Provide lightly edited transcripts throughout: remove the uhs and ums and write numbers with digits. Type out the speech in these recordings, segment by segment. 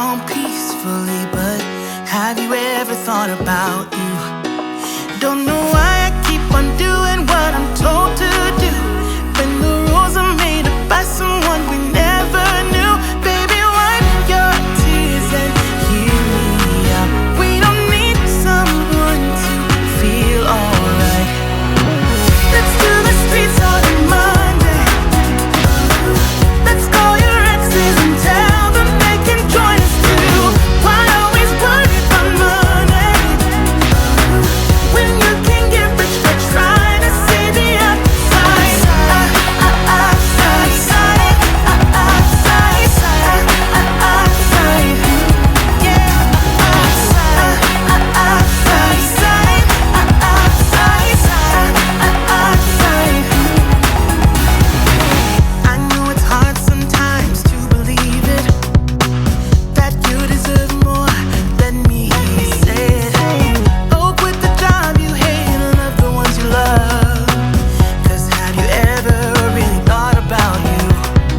on peacefully, but have you ever thought about you? Don't know why I keep on doing what I'm told to do, when the rules are made up by someone we never knew. Baby, wipe your tears and hear me out. We don't need someone to feel alright. Let's do the streets on Monday. Let's call your exes and tell them they can join us too. Why always worry about money when you can get rich by trying to see the outside? I know it's hard sometimes to believe it, that you deserve more than me. Say it. Oh, quit the job you hate and love the ones you love. 'Cause have you ever really thought about you?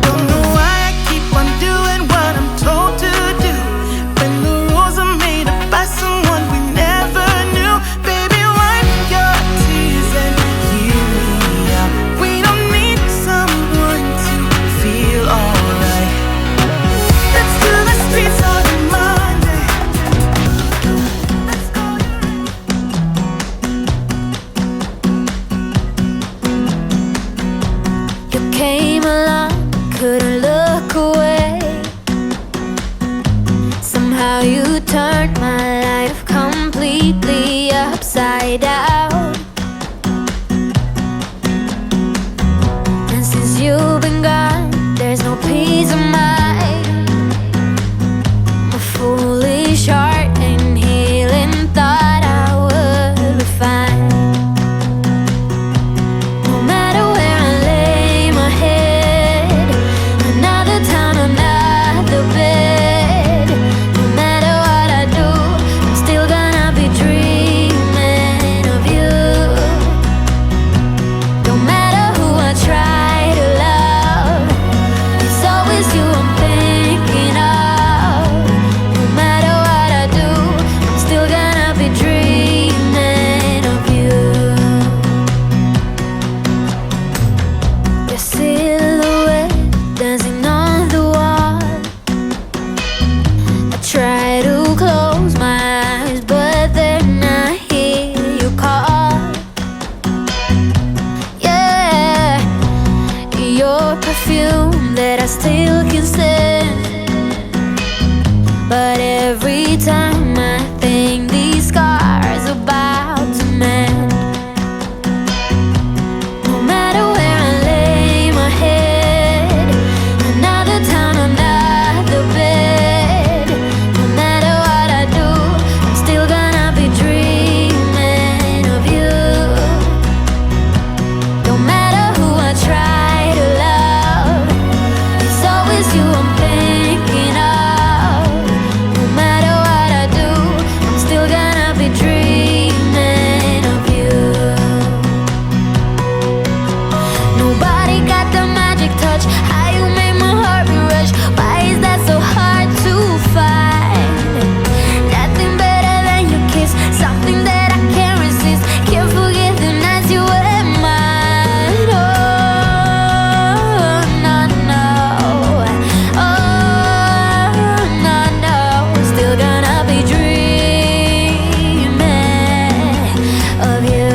Don't know why I keep on doing what I'm told to do, when the rules are made up by someone we never knew. Baby, wipe your tears and hear me out. We don't need someone to feel alright. Let's do the streets on Monday. Let's go. You came along, couldn't look away. Somehow you turned my life completely upside down. And since you've been gone, there's no peace of mind. A foolish heart and healing thought I would be fine. No matter where I lay my head, another town, another bed. No matter what I do, I'm still gonna be dreaming of you. No matter who I try to love, it's always you I'm thinking of. No matter what I do, I'm still gonna be dreaming of you. Your silhouette dancing on the wall. I try to close my eyes, but then I hear you call. Yeah, your perfume that I still can stand. But every time I think these scars about to mend. No matter where I lay my head, another town, another bed. No matter what I do, I'm still gonna be dreaming of you. No matter who I try to love, it's always you I'm thinking of. No matter what I do, I'm still gonna be dreaming of you. Nobody got the magic touch. How you make my heart be rush? Why is that so hard to find? Nothing better than your kiss, something that I can't resist. Can't forget the nights you were mine. Oh, no, no. Oh, no, no. Still gonna be dreaming of you.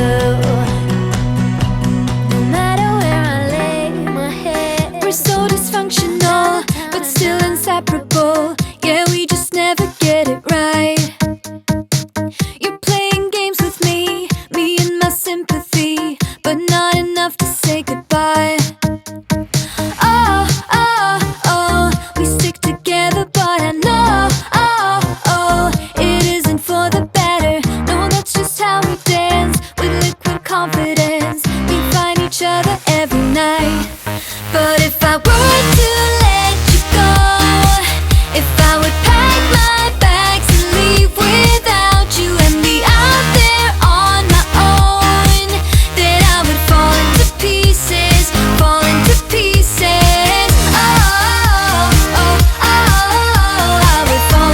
No matter where I lay my head. We're so dysfunctional, but still inseparable. Yeah, we just never get it right. You're playing games with me and my sympathy, but not enough to say goodbye. Oh, oh, oh, we stick together, but I know, oh, oh, it isn't for the better. No, that's just how we dance, with liquid confidence. We find each other every night. But if I were to let you go, if I would pack my bags and leave without you and be out there on my own, then I would fall into pieces, fall into pieces. Oh, oh, oh, oh, I would fall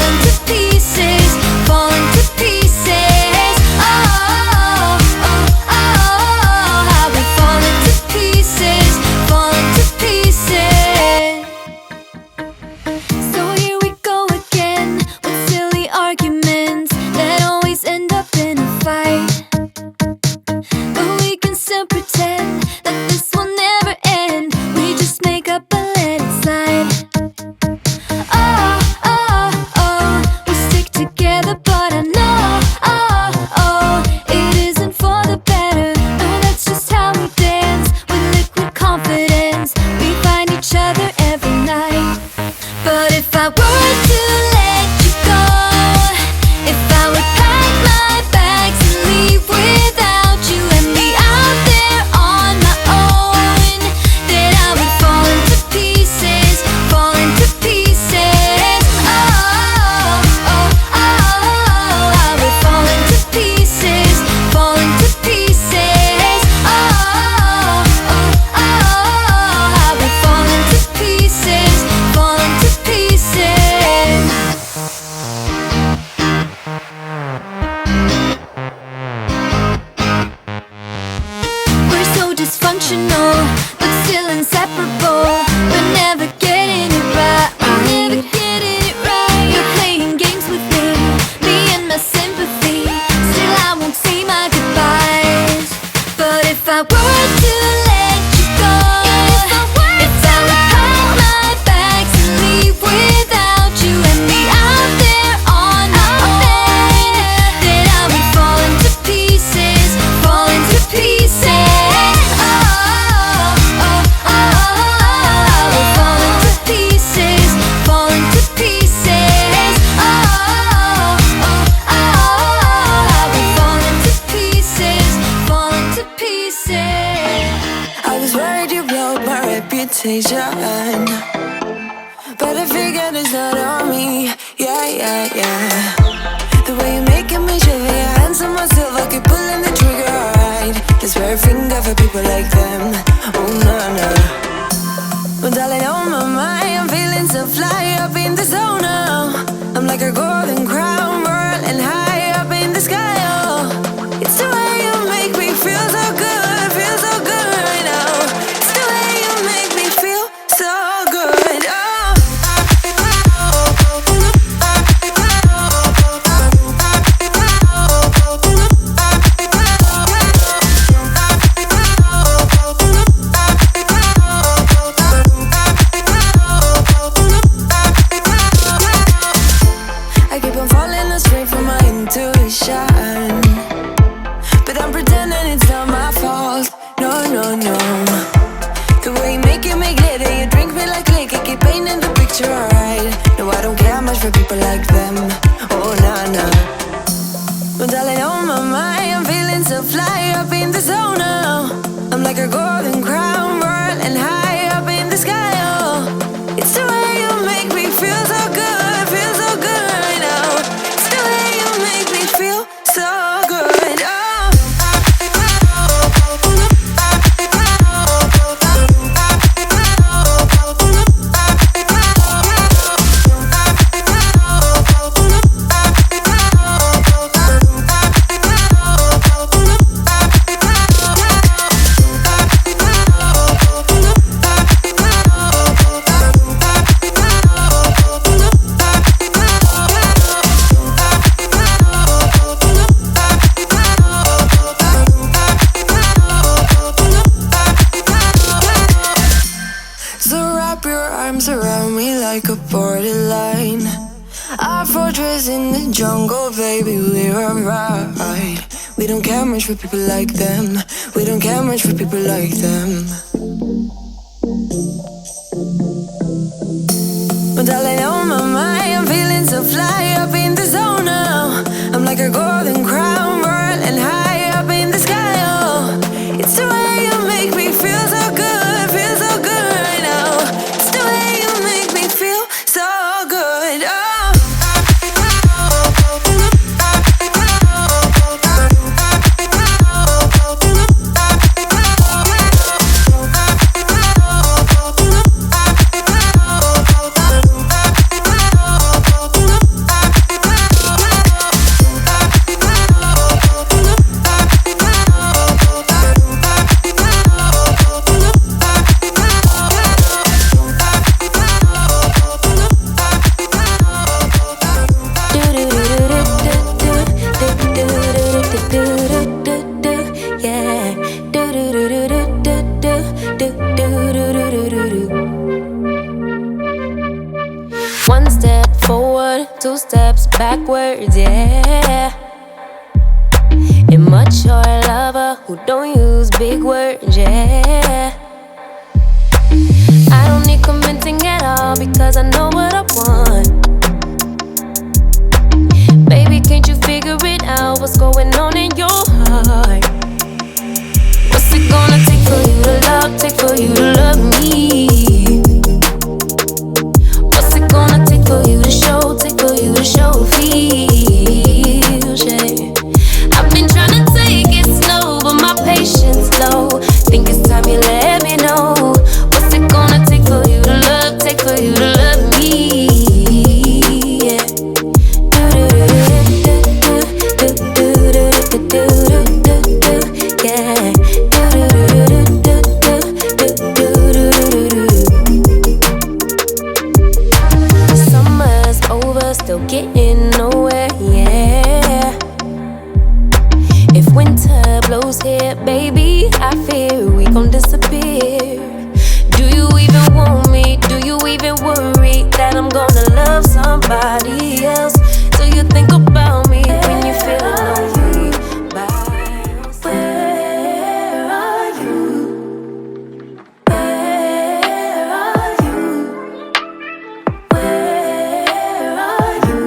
temptation. But I figured it's not on me. Yeah, yeah, yeah. The way you're making me shiver, your hands on myself, I keep pulling the trigger, alright. This very finger for people like them. Oh, no, no. Well, darling, on my mind, I'm feeling so fly up in the zone now. I'm like a golden crown, whirling high up in the sky, oh. It's the way you make me feel so good, feel so good right now. It's the way you make me feel so good, oh. I keep on falling astray from my intuition, but I'm pretending it's not my fault. No, no, no. The way you make it make glitter, you drink me like liquor, keep painting the picture, alright. No, I don't care much for people like them. Oh, nah, nah. But darling, on my mind, I'm feeling so fly up in the zone now. I'm like a golden crown, whirling high up in the sky, oh. It's the way you make me feel so good, feel so good right now. It's the way you make me feel so good, oh. So wrap your arms around me like a borderline. Our fortress in the jungle, baby, we're alright. We don't care much for people like them. We don't care much for people like them. But darling, on my mind, I'm feeling so fly up in the zone now. I'm like a golden crown, whirling high up in the sky, oh. It's the way you make me feel so good, feel so good right now. It's the way you make me feel so good, oh. One step forward, two steps backwards, yeah. Immature lover who don't use big words, yeah. I don't need convincing at all because I know what I want. Baby, can't you figure it out? What's going on in your heart? What's it gonna take for you to love, take for you to love me? What's it gonna take for you to show, take for you to show feels, yeah. I've been trying to take it slow, but my patience low. Think it's time you let me know. What's it gonna take for you to love, take for you to love me, yeah. Yeah. Summer's over, still getting nowhere, yeah. If winter blows here, baby, I fear we gon' disappear. Do you even want me? Do you even worry that I'm gonna love somebody else? Do you think about me when you feel lonely? Where are you? Where are you? Where are you?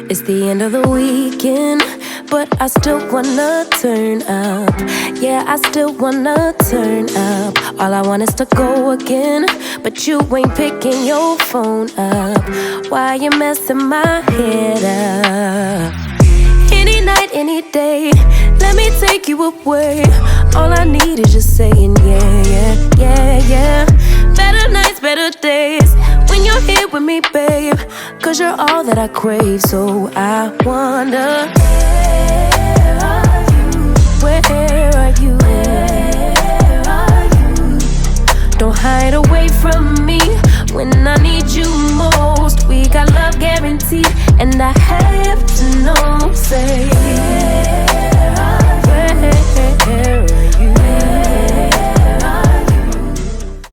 It's the end of the weekend, but I still wanna turn up. Yeah, I still wanna turn up. All I want is to go again, but you ain't picking your phone up. Why you messing my head up? Any night, any day, let me take you away. All I need is just saying yeah, yeah, yeah, yeah. Better nights, better days, when you're here with me, babe. Cause you're all that I crave, so I wonder, where are you? Where are you? Don't hide away from me when I need you most. We got love guaranteed, and I have